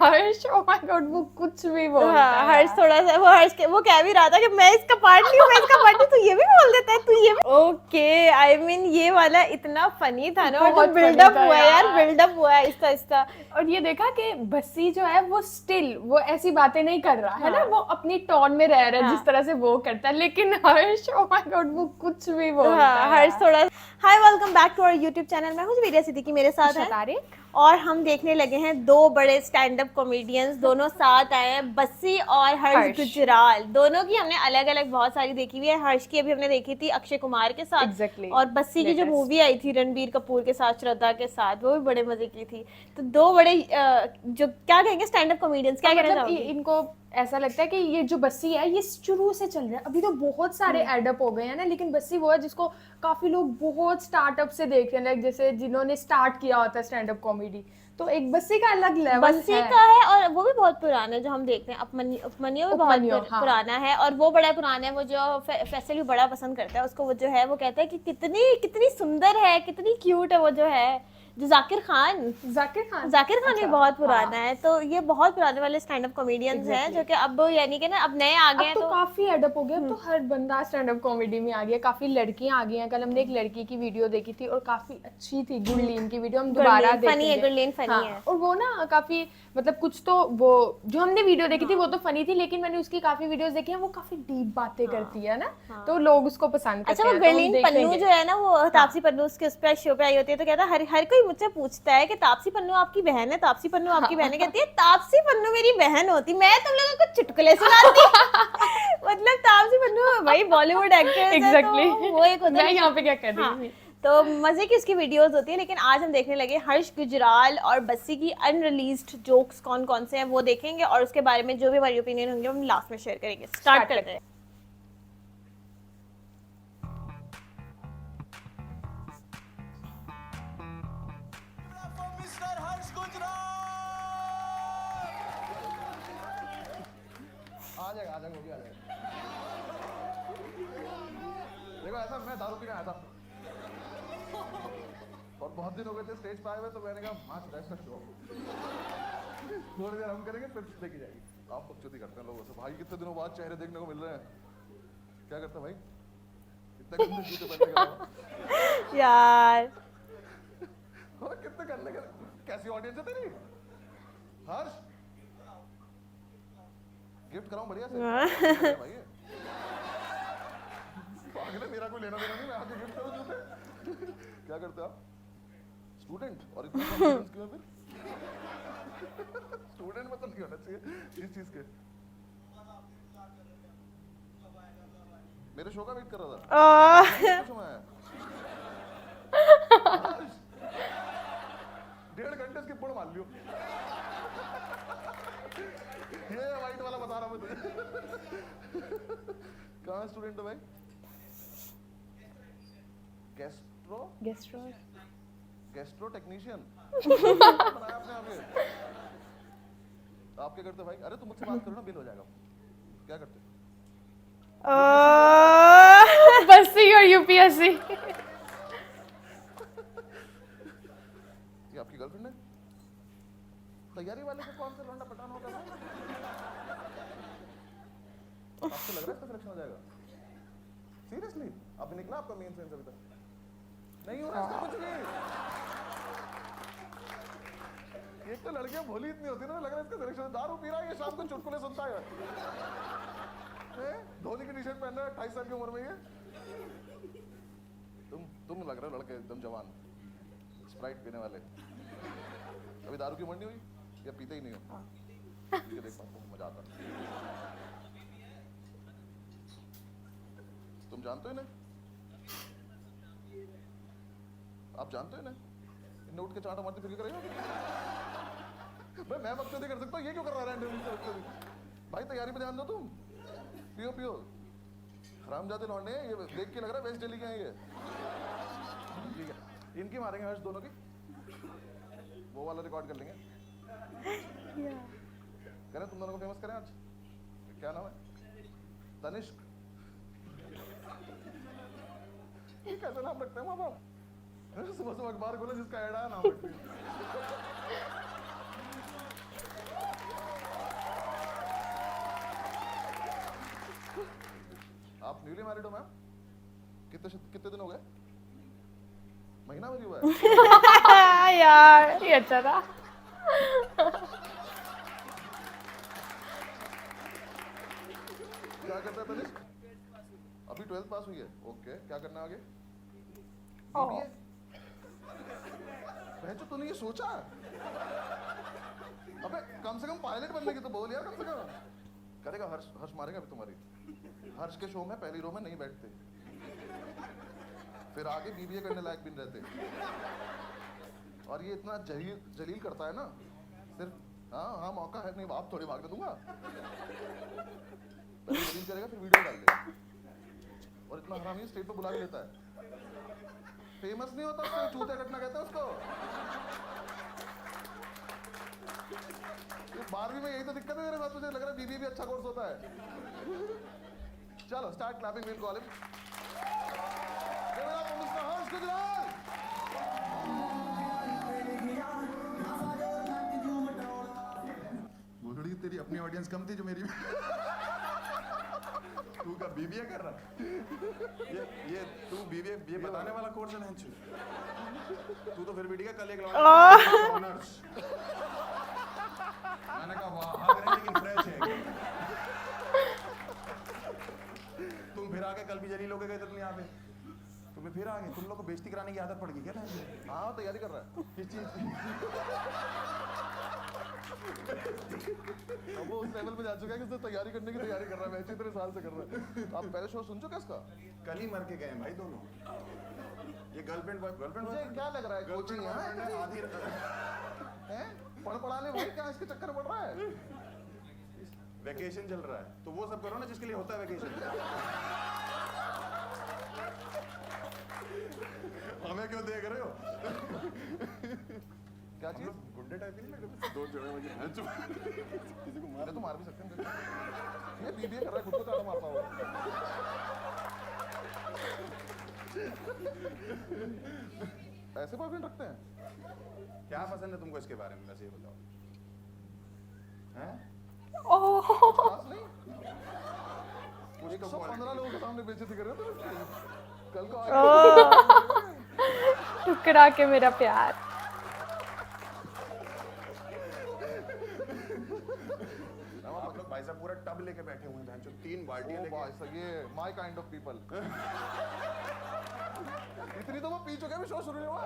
Harsh oh my God वो कुछ भी बोलता हाँ, है हर्ष थोड़ा सा वो कह भी रहा था कि मैं इसका पार्ट नहीं हूँ, मैं इसका पार्ट नहीं, तू ये भी बोल देता है, तू ये भी ओके। आई मीन ये वाला इतना फनी था ना, और जो बहुत बिल्डअप funny था हुआ है यार, यार। बिल्डअप हुआ है इसका इसका। और ये देखा कि बस्सी जो है वो स्टिल वो ऐसी बातें नहीं कर रहा है ना, हाँ। वो अपनी टोन में रह रहा है हाँ। जिस तरह से वो करता है, लेकिन हर्ष ओ माय गॉड वो कुछ भी बोलता हाँ, है हर्ष यार। थोड़ा। Hi, welcome back to our YouTube channel. मैं हूँ वीडियो सिद्दीकी, मेरे साथ है शतारिक। और हम देखने लगे हैं दो बड़े स्टैंड अप कॉमेडियंस, दोनों साथ आए हैं, बस्सी और हर्ष हर्ष। गुजराल। दोनों की हमने अलग अलग बहुत सारी देखी हुई है। हर्ष की अभी हमने देखी थी अक्षय कुमार के साथ। Exactly, और बस्सी की जो latest। मूवी आई थी रणबीर कपूर के साथ, श्रद्धा के साथ, वो भी बड़े मजे की थी। तो दो बड़े जो क्या कहेंगे स्टैंड अप कॉमेडियंस, क्या कहना मतलब चाहोगे? इनको ऐसा लगता है कि ये जो बस्सी है ये शुरू से चल रहा है, अभी तो बहुत सारे एडअप हो गए हैं ना, लेकिन बस्सी वो है जिसको काफी लोग बहुत स्टार्टअप से देखते हैं, लाइक जैसे जिन्होंने स्टार्ट किया होता है स्टैंड अप कॉमेडी, तो एक बस्सी का अलग लेवल बस्सी है। का है, और वो भी बहुत पुराना है जो हम देखते हैं, उपमन्यु भी बहुत उपमन्यु, हाँ। पुराना है, और वो बड़ा पुराना है। वो जो फैसल भी बड़ा पसंद करता है उसको, वो जो है वो कहता है कि कितनी कितनी सुंदर है, कितनी क्यूट है वो जो है, जो जाकिर खान जाकिर खान भी अच्छा, बहुत पुराना हाँ। है। तो ये बहुत पुराने वाले स्टैंड अप कॉमेडियंस हैं जो कि अब यानी कि ना अब नए आ गए अब हैं। तो तो काफी एडअप हो गया, अब तो हर बंदा स्टैंड अप कॉमेडी में आ गया, काफी लड़कियां आ गई हैं। कल हमने एक लड़की की वीडियो देखी थी और काफी अच्छी थी, गुरलीन की वीडियो हम दोबारा फनी है, देखेंगे। गुरलीन फनी है। और वो ना काफी मतलब कुछ तो वो जो हमने वीडियो देखी थी वो तो फनी थी, लेकिन मैंने उसकी काफी वीडियोस देखी हैं, वो काफी डीप बातें करती है ना, तो लोग उसको पसंद करते अच्छा, वो हैं, तो हम गर्लीन पन्नू देखेंगे। जो है ना, वो तापसी पन्नू उसके उस पर शो पे आई होती है, तो कहता है हर कोई मुझसे पूछता है कि तापसी पन्नू आपकी बहन है, तापसी पन्नू आपकी बहन है। कहती है तापसी पन्नू मेरी बहन होती, मैं तुम लोगों को चुटकुले सुनाती। मतलब तापसी पन्नू भाई बॉलीवुड एक्ट्रेस है, एग्जैक्टली तो वो एक होता मैं है। यहाँ पे क्या कर रही हाँ, थी। तो मजे की उसकी वीडियोस होती है। लेकिन आज हम देखने लगे हर्ष गुजराल और बस्सी की अनरिलीज्ड जोक्स कौन कौन से हैं वो देखेंगे, और उसके बारे में जो भी हमारी ओपिनियन होंगे हम लास्ट में शेयर करेंगे। स्टार्ट करते हैं। मिस्टर हर्ष गुजराल आ जाएगा वो भी आ जाएगा। देखो ऐसा मैं दारू पीने आया था और बहुत दिन हो गए थे स्टेज पे आए हुए, तो मैंने कहा माच रेस्ट शो थोड़ी देर हम करेंगे फिर देखी जाएगी। आप बकचोदी करते हैं लोगों से, भाई कितने दिनों बाद चेहरे देखने को मिल रहे हैं, क्या करते हैं भाई, इतने गंदे जूते पहनने के बाद यार कितने करने के, कैसी ऑडियंस है तेरी हर्ष, गिफ्ट कराऊं बढ़िया से भाई, अगले मेरा कोई लेना देना नहीं, मैं आके गिफ्ट करूं जूते। क्या करते आप स्टूडेंट, और इतना कॉन्फिडेंस क्यों है फिर? स्टूडेंट में तो नहीं होना चाहिए इस चीज के। मेरे शो का वेट कर रहा था। 1.5 घंटे इसकी पुड़ मार लियो। ये वाइट वाला बता रहा मैं तुझे। कहाँ स्टूडेंट हो भाई? गेस्ट्रो टेक्नीशियन बनाया आपने आगे। आप क्या करते भाई? अरे तुम मुझसे बात करो ना, बिल हो जाएगा। क्या करते? बस्सी और यूपीएससी। ये आपकी गर्लफ्रेंड है? तैयारी वाले को कौन सा लौंडा पटान होगा भाई? आपको लग रहा है इसका सिलेक्शन हो जाएगा? सीरियसली? अभी निकला आपका मेन सेंस अभी तक? नहीं हो रहा इसका कुछ भी। एक तो लड़कियां भोली इतनी होती है ना, लग रहा है इसका सिलेक्शन। दारू पी रहा है ये, शाम को चुटकुले सुनता है। धोनी की टी शर्ट पहन रहा है 28 साल की उम्र में ये। तुम लग रहे हो लड़के एकदम जवान, स्प्राइट पीने वाले। अभी दारू की उम्र नहीं हुई या पीते ही नहीं हो? ये देख पाता हूँ, मजा आता है। तुम जानते हो इन्हें? आप जानते हो इन्हें? इन्हें उठ के चांटा मारती फिर करेगा भाई? मैं बकचोदी कर सकता हूँ, ये क्यों कर रहा है रैंडमली? भाई तैयारी पे ध्यान दो तुम। पियो पियो, हरामजादे लौंडे, ये देख के लग रहा है वेस्ट दिल्ली के हैं ये। ठीक है, इनकी मारेंगे हर्ष दोनों की, वो वाला रिकॉर्ड कर लेंगे। करें तुम दोनों को फेमस करें आज। क्या नाम है? तनिष्क। ये कैसा नाम रखते हैं माँ बाप? सुबह सुबह अखबार खोलो जिसका ऐड आया नाम रखते हैं। न्यूली मैरिड हो मैम? कितने दिन हो गए? महीना भर ही हुआ है? यार ये अच्छा था। क्या करता है तनिष्क? अभी 12th पास हुई है। ओके, क्या करना है आगे? ओह। BBA? बहन जो तूने ये सोचा? अबे कम से कम पायलट बनने की तो बोल यार, कम से कम। करेगा हर्ष, हर्ष मारेगा अभी तुम्हारी। हर्ष के शो में पहली रो में नहीं बैठते, फिर आगे BBA करने लायक भी नहीं रहते। और ये इतना जलील करता है ना, सिर्फ हाँ मौका है, नहीं आप थोड़ी भागने दूंगा। पहले जलील करेगा फिर वीडियो डाल देगा। और इतना हरामी स्टेट पे बुला के लेता है। फेमस नहीं होता उसको, चूतिया कटना कहते हैं उसको। 12वीं में यही तो दिक्कत है मेरे साथ, मुझे लग रहा है BBA भी अच्छा कोर्स होता है। चलो start clapping, will call him. Mister Harsh Gujral. बोलड़ी तेरी अपनी ऑडियंस कम थी जो मेरी। तू का BBA कर रहा? ये तू BBA बताने वाला कोर्स है नहीं? तू तो फिर भी ठीक है, कल एक ऑनर्स। मैंने कहा वाह हाँ लेकिन फ्रेश है। तुम फिर आके कल भी जलील होके गए थे तुम यहाँ पे, तुम्हें फिर आगे तुम लोग को बेइज्जती कराने की आदत पड़ गई क्या? हाँ तैयारी कर रहा है किस चीज की? अब वो उस लेवल पे जा चुका है कि उसने तैयारी करने की तैयारी कर रहा है। मैच इतने साल से कर रहा है। आप पहले शो सुन चुके इसका? कल ही मर के गए भाई दोनों। ये गर्लफ्रेंड मुझे क्या लग रहा है कोचिंग गर्लफ्रेंड है आधी हैं? पढ़ाने भाई क्या इसके चक्कर में पड़ रहा है? वैकेशन चल रहा है तो वो सब करो ना जिसके लिए होता है वैकेशन। हमें क्यों देख रहे हो? क्या चीज? गुंडे टाइप नहीं लग रहे? दो जगह मुझे किसी को मारे तो मार भी सकते हैं। ये BBA कर रहा है, खुद को चाटा मारता हुआ। ऐसे बॉयफ्रेंड रखते हैं? क्या पसंद है तुमको इसके बारे में, बस ये बताओ। हैं? ओह। खास नहीं। कुछ तो 115 लोगों के सामने बेइज्जती कर रहे हो तुम। कल को टुकड़ा के मेरा प्यार। आप लोग भाई साहब पूरा टब लेके बैठे हुए हैं, 3 बाल्टियां लेके। भाई साहब ये माय काइंड ऑफ पीपल। इतनी तो वो पी चुके भी शो शुरू नहीं हुआ।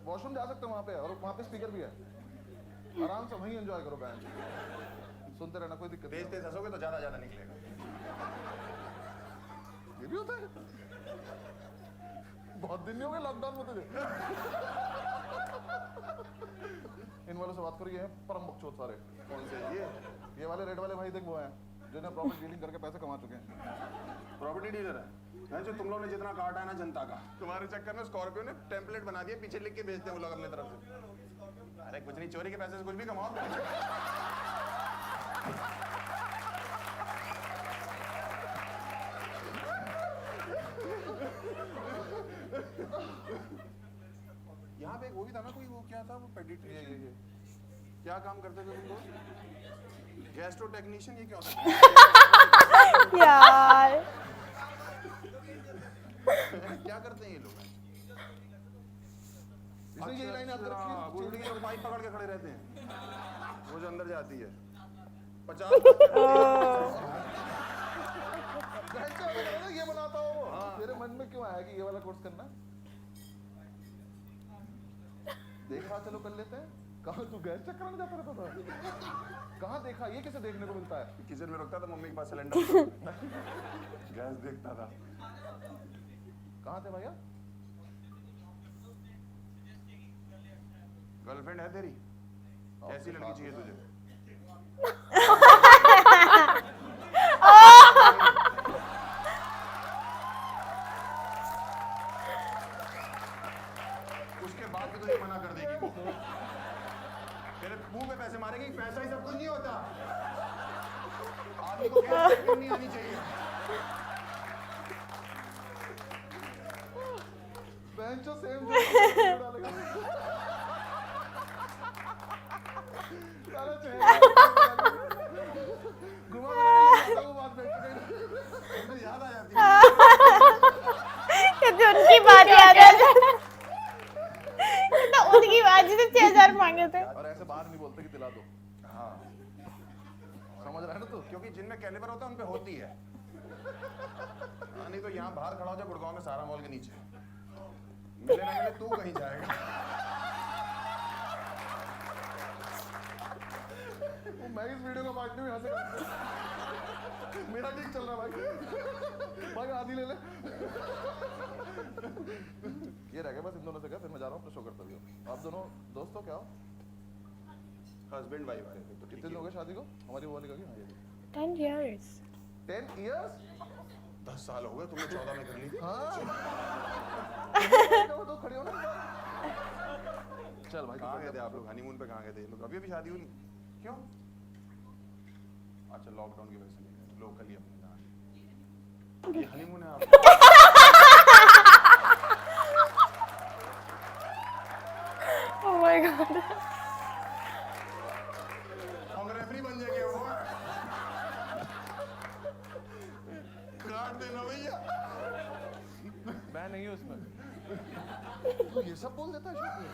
वॉशरूम जा सकते हो वहाँ पे, और वहाँ पे स्पीकर भी है, आराम से वहीं एंजॉय करो बैंड, सुनते रहना, कोई दिक्कत नहीं। तेज तेज हंसोगे तो ज्यादा निकलेगा। ये भी होता है? बहुत दिन नहीं हो गए लॉकडाउन में तुझे। इन वालों से बात करो, ये है परम बकचोद सारे। कौन से? ये वाले रेड वाले भाई देख वो हैं जिन्हें प्रॉपर्टी डीलिंग करके पैसे कमा चुके हैं। प्रॉपर्टी डीलर है जो तुम लोग ने जितना काटा है ना जनता का, तुम्हारे चक्कर में स्कॉर्पियो ने टेम्पलेट बना दिया, पीछे लिख के बेचते हैं वो लोग अपने तरफ से। अरे कुछ नहीं, चोरी के पैसे से कुछ भी कमाओ। यहाँ पे वो भी था ना कोई, वो क्या था वो पेडिट्रिशियन, ये क्या काम करते थे तुम लोग? गैस्ट्रो टेक्नीशियन, ये क्या होता है? यार क्या करते हैं ये लोग? इसने ये लाइन याद रखी है। वो लड़कियां तो पाइप पकड़ के खड़े रहते हैं, वो जो अंदर जाती है 50। ये बनाता हो वो। तेरे मन में क्यों आया कि ये वाला कोर्स करना? देखा चलो कर लेते हैं। कहाँ तू गैस चेक कराने जाता रहता था? कहाँ देखा? ये किसे देखने को मिलता है? किचन में रखता था मम्मी के पास सिलेंडर, गैस देखता था। कहाँ थे भैया? गर्लफ्रेंड है तेरी? कैसी लड़की चाहिए तुझे? उसके बाद भी तुझे मना कर देगी वो। तेरे मुंह पे पैसे मारेगी। पैसा ही सब कुछ नहीं होता, आदमी को गैस चेक करनी आनी चाहिए। बेंचो सेम साला चेहरा घुमा वो बात बेंचो रहे थे। और ऐसे बाहर नहीं बोलते कि दिला दो, हाँ, समझ रहा है ना तू? क्योंकि जिनमें कैलिबर होता है उन पे होती है। हाँ, नहीं तो यहाँ बाहर खड़ा हो जा गुड़गांव में सारा मॉल के नीचे, मिले ना मिले तू कहीं जाएगा। मैं इस वीडियो का पार्ट नहीं, यहाँ से मेरा ठीक चल रहा है भाई, भाई आधी ले ले। ये रह गया बस इन दोनों से, क्या फिर मैं जा रहा हूँ अपना शो करता भी हूँ। आप दोनों दोस्त हो क्या हो? हस्बैंड वाइफ है तो कितने दिन हो गए शादी को? हमारी वो वाली का क्या? 10 years 10 years? 10 साल हो गए, तुमने 14 में कर ली। हाँ तो खड़े हो ना। चल भाई, कहाँ गए थे आप लोग? हनीमून पे कहाँ गए थे ये लोग? अभी अभी शादी हुई? क्यों? अच्छा, लॉकडाउन की वजह से नहीं गए, लोकल ही अपने जहाँ। ये हनीमून है आपका? oh my god हम रेफरी बन जाएंगे वो। काट देना भैया। मैं नहीं हूँ इसमें। तू ये सब बोल देता है शो में?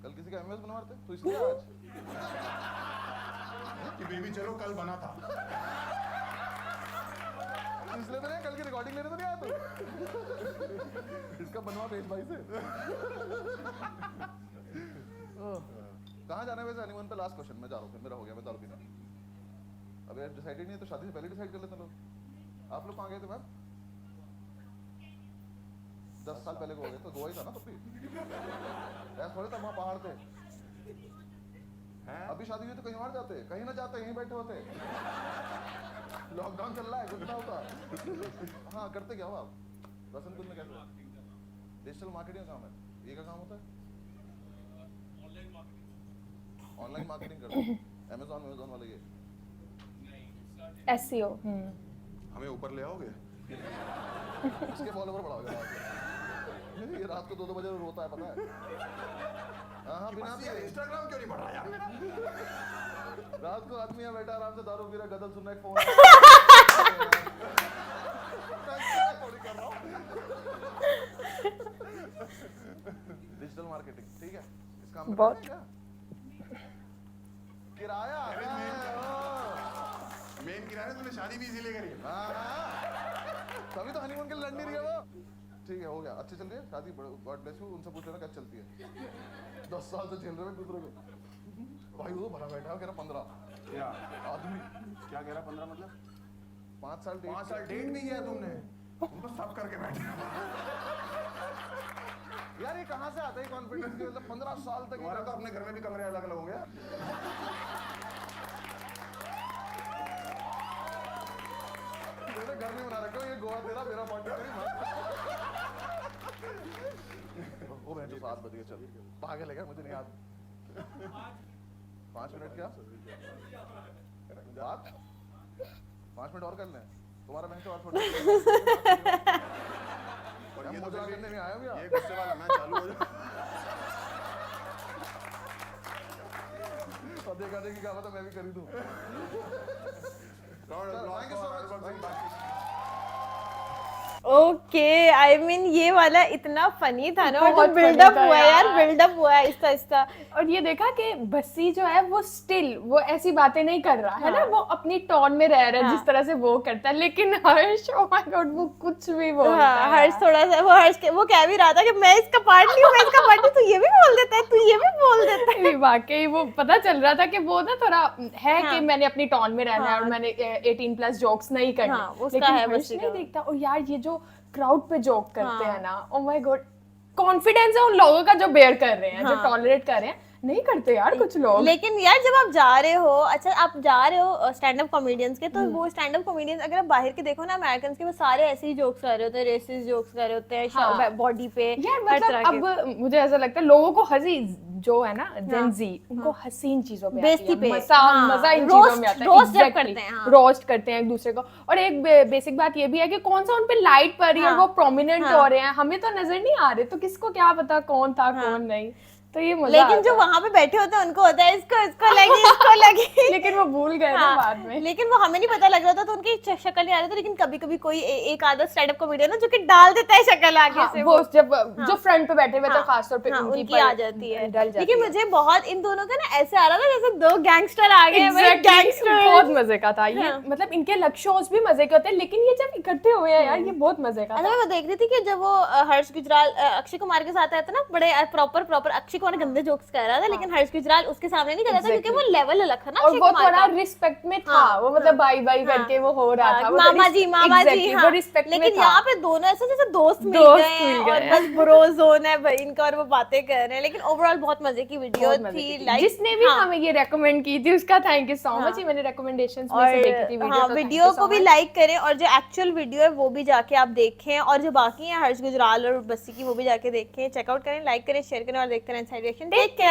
कल किसी का एमएस बनवाते तो इसलिए आज कि बेबी चलो कल बना था। इसलिए तो नहीं, कल की रिकॉर्डिंग लेने तो नहीं आया तू? इसका बनवा भेज भाई से। कहाँ जाना है वैसे हनीमून पे? लास्ट क्वेश्चन, मैं जा रहा हूँ फिर, मेरा हो गया, मैं दारू पीना। अभी डिसाइडेड नहीं है तो शादी से पहले डिसाइड कर लेते हैं लोग। आप लोग कहाँ गए थे मैम? 10 साल पहले को हो गए तो गोवा ही था ना तब भी। ऐसा थोड़े था वहाँ पहाड़ थे। हैं? अभी शादी हुई तो कहीं और जाते, कहीं ना जाते, यहीं बैठे होते। लॉकडाउन चल रहा है, कुछ ना होता। हाँ, करते क्या हो आप? रसनपुर में कैसे? डिजिटल मार्केटिंग का काम है। ये क्या काम होता है? ऑनलाइन मार्केटिंग करते हैं। अमेज़न वाले ये। SEO हमें ऊपर ले आओगे? इसके फॉलोवर बढ़ाओगे रात को। ये रात को 2-2 बजे रोता है, पता है? हाँ, बिना बस यार इंस्टाग्राम क्यों नहीं बढ़ाया? रात को आदमी यहाँ बैठा आराम से दारू पी रहा, गजल सुन रहा है, फोन डिजिटल मार्केटिंग, ठीक है? इस काम में बहुत। क्या? किराया आता है। मेन किराया तूने शादी भी इसीलिए करी। तभी तो हनीमून के लिए लड़ नहीं रही है वो। ठीक है, हो गया, अच्छी चल रही है शादी, गॉड ब्लेस यू। उनसे पूछ लेना कैसे चलती है। 10 साल से झेल रहे हैं दूसरे को। भाई वो भरा बैठा है, कह रहा 15 क्या आदमी। क्या कह रहा? 15 मतलब 5 साल 5 साल डेट नहीं किया तुमने? तुम तो सब करके बैठे हो। यार ये कहाँ से आता है कॉन्फिडेंस की? मतलब 15 साल तक तुम्हारा तो अपने घर में भी कमरे अलग अलग होंगे। तूने घर नहीं बना रखा, ये गोवा तेरा, मेरा पार्टी तेरी। वो बहन तो 7 बज गए, चल भागे लेगा, मुझे नहीं याद। 5 मिनट क्या बात? 5 मिनट और कर लें तुम्हारा बहन और थोड़ा। और ये तो मजा फिर करने नहीं आया भैया। ये गुस्से वाला मैच चालू हो जाए। और देखा देखी क्या पता मैं भी करी दूं। Thank you so much. Okay, I mean ये वाला इतना फनी था ना, और बहुत जो बिल्डअप funny था हुआ है यार, यार। बिल्डअप हुआ है आहिस्ता आहिस्ता। और ये देखा कि बस्सी जो है वो स्टिल वो ऐसी बातें नहीं कर रहा है ना, वो अपनी टोन में रह रहा है जिस तरह से वो करता है। लेकिन हर्ष, ओह माय गॉड, वो कुछ भी बोलता हाँ, है। हर्ष थोड़ा सा वो कह भी रहा था कि मैं इसका पार्ट नहीं हूँ, मैं इसका पार्ट नहीं, तू ये भी बोल देता है, तू ये भी बोल देता है। नहीं, वाकई वो पता चल रहा था कि वो ना थोड़ा है हाँ। कि मैंने अपनी टोन में रहना है और हाँ। मैंने 18+ जोक्स नहीं करने। हाँ, उसका लेकिन है हर्ष बस्सी नहीं का। देखता। और यार ये जो क्राउड पे जोक करते हाँ। हैं ना, ओह माय गॉड, कॉन्फिडेंस है उन लोगों का जो बेयर कर रहे हैं, जो हाँ। टॉलरेट कर रहे हैं। नहीं करते यार कुछ लोग। लेकिन यार जब आप जा रहे हो, अच्छा आप जा रहे हो स्टैंड अप कॉमेडियंस के, तो वो स्टैंड अप कॉमेडियंस अगर आप बाहर के देखो ना, अमेरिकन के, वो सारे ऐसे ही जोक्स कर रहे होते हैं, रेसिस्ट जोक्स कर रहे होते हैं, हाँ। बॉडी पे, यार हर तरह मतलब के। अब मुझे ऐसा लगता है लोगों को हंसी जो है ना, जेनजी, उनको हसीन चीजों पे बेइज्जती पे, मजा हाँ, मजा इन रोस्ट- चीजों में आता है। रोस्ट जब Exactly, करते हैं, हाँ। रोस्ट करते हैं एक दूसरे को। और एक बेसिक बात ये भी है कि कौन सा उन पे लाइट पड़ रही है और हाँ, वो प्रोमिनेंट हाँ। हो रहे हैं, हमें तो नजर नहीं आ रहे, तो किसको क्या पता कौन था हाँ। कौन नहीं। तो ये मजा लेकिन जो आता वहां पे बैठे होते हैं उनको होता है इसको लगी है। लेकिन वो भूल गए ना हाँ, बाद में। लेकिन वो हमें नहीं पता लग रहा था तो उनकी शक्ल नहीं आ रही थी, लेकिन कभी कभी कोई एक आधा स्टैंड अप कॉमेडियन ना जो कि डाल देता है शक्ल आगे हाँ, से वो जब जो फ्रंट पे बैठे हुए थे हाँ, खासतौर पे हाँ, उनकी उनकी पर आ जाती है। डल जाती लेकिन है। मुझे बहुत इन दोनों का ना ऐसे आ रहा था जैसे दो गैंगस्टर आ गए हैं, भाई Exactly, गैंगस्टर बहुत मजे का था ये। हाँ। मतलब इनके अलग शोज भी मजे के होते हैं, लेकिन ये जब इकट्ठे हुए हैं यार ये बहुत मजे का अच्छा था। मैं देख रही थी कि जब वो हर्ष गुजराल अक्षय कुमार के साथ आया था ना, बड़े प्रॉपर अक्षय कुमार गंदे जोक्स कर रहा था, लेकिन हर्ष गुजराल उसके सामने नहीं कर रहा था क्योंकि वो लेवल अलग था ना और अक्षय वो कुमार थोड़ा का। रिस्पेक्ट में था, हाँ, वो मतलब बाई बाई करके वो हो रहा था, वो तो मामा जी exactly, हाँ। वो रिस्पेक्ट में लेकिन था। यहाँ पे दोनों ऐसे जैसे दोस्त मिल दोस्त गए हैं मिल गए और हैं। बस ब्रो जोन है भाई इनका और वो बातें कर रहे हैं, लेकिन ओवरऑल बहुत मजे की वीडियो बहुत मजे थी। की थी। लाइक जिसने भी हमें ये रेकमेंड की थी उसका थैंक यू सो मच। ये मैंने रिकमेंडेशंस में से देखी थी और वीडियो, हाँ तो वीडियो thank you को so भी much। लाइक करें और जो एक्चुअल वीडियो है वो भी जाके आप देखें, और जो बाकी है हर्ष गुजराल और बस्सी की वो भी जाके देखें, चेकआउट करें, लाइक करें, शेयर करें और देखते रहें इनसाइड रिएक्शन। Take care.